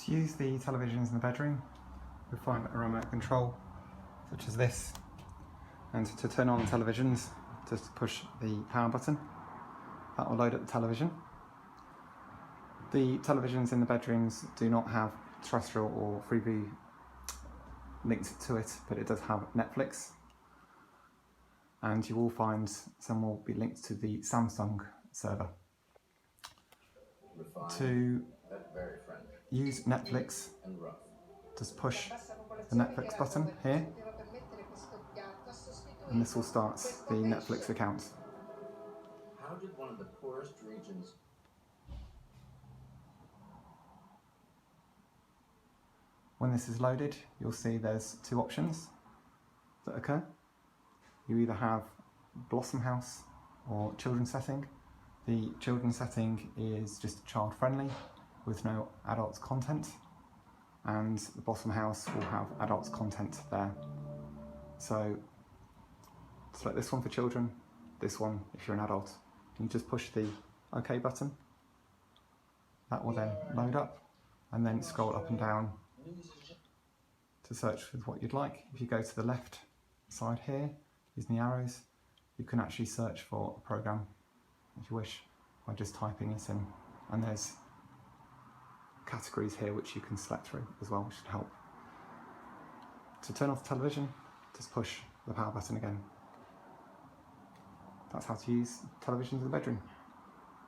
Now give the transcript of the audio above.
To use the televisions in the bedroom, you'll find a remote control such as this, and to turn on the televisions, just push the power button. That will load up the television. The televisions in the bedrooms do not have terrestrial or Freeview linked to it, but it does have Netflix, and you will find some will be linked to the Samsung server. To use Netflix, just push the Netflix button here, and this will start the Netflix account. How did one of the poorest regions... When this is loaded, you'll see there's two options that occur. You either have Blossom House or Children's setting. The children's setting is just child friendly with no adult content, and the Blossom House will have adult content there. So select this one for children, this one if you're an adult. You just push the OK button. That will then load up, and then scroll up and down to search with what you'd like. If you go to the left side here, using the arrows, you can actually search for a program if you wish by just typing it in, and there's categories here which you can select through as well, which should help. To turn off the television, just push the power button again. That's how to use televisions in the bedroom.